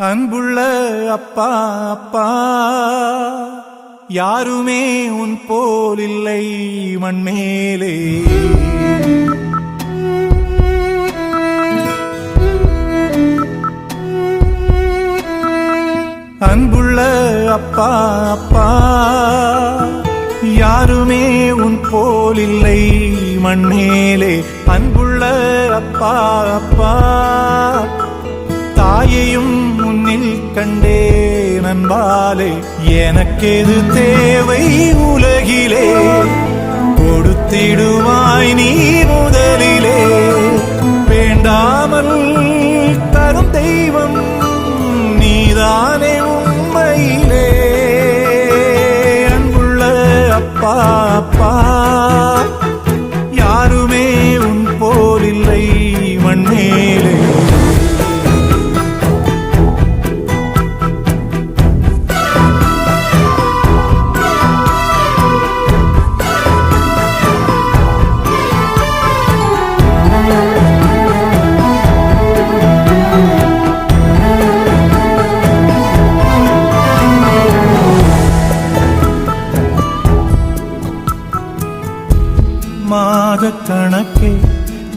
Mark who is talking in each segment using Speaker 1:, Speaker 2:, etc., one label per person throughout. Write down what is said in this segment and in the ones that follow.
Speaker 1: அன்புள்ள அப்பா அப்பா, யாருமே உன் போல் இல்லை மண்மேலே. அன்புள்ள அப்பா அப்பா, யாருமே உன் போல் இல்லை மண்மேலே. அன்புள்ள அப்பா அப்பா, தாயையும் முன்னில் கண்டே நண்பாலே. எனக்கெது தேவை உலகிலே, கொடுத்திடுவாய் நீ முதலிலே. வேண்டாமல் தரும் தெய்வம் நீதானே உண்மையிலே. அன்புள்ள அப்பா அப்பா, யாருமே உன் போல் இல்லை மண்மேலே. மாத கணக்கே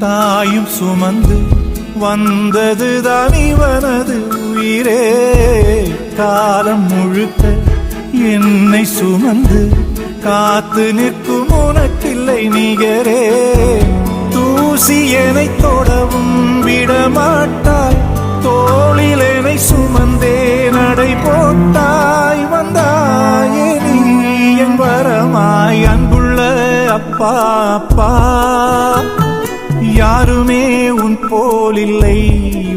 Speaker 1: தாயும் சுமந்து வந்தது தான் இவனது உயிரே. காலம் முழுக்க என்னை சுமந்து காத்து நிற்கும் உனக்கில்லை நிகரே. தூசி என்னை தொடவும் விடமாட்டாய், தோளில் என்னை சுமந்தே நடை போட்டாய். வந்தாயே நீ என் வரமாய். அன்புள்ள அப்பா அப்பா, யாருமே உன் போல் இல்லை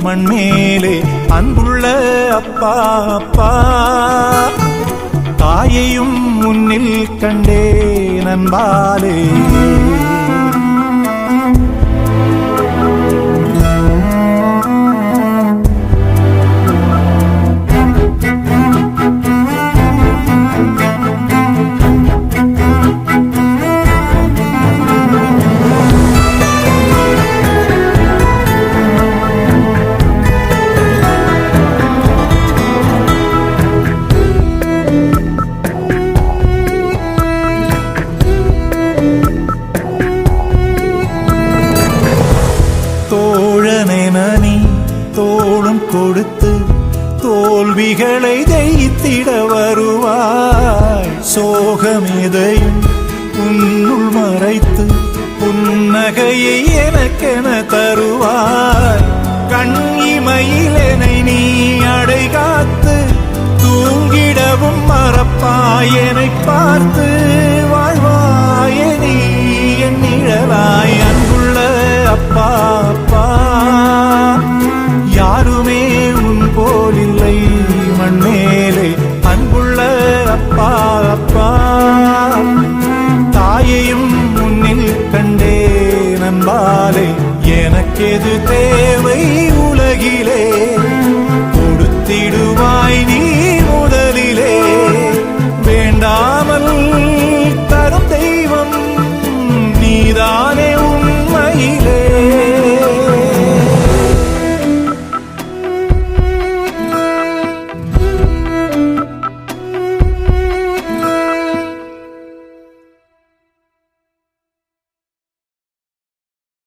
Speaker 1: மண்மேலே. அன்புள்ள அப்பா அப்பா, தாயையும் முன்னில் கண்டே நண்பாலே. தோழனெனி தோளும் கொடுத்து தோல்விகளை ஜெயித்திட வருவாய். சோகமெதையும் உன்னுள் மறைத்து புன்னகையை எனக்கென தருவாய். கண் இமையில் என்னை நீ அடை காத்து தூங்கிடவும் மறப்பாய் என்னை பார்த்து.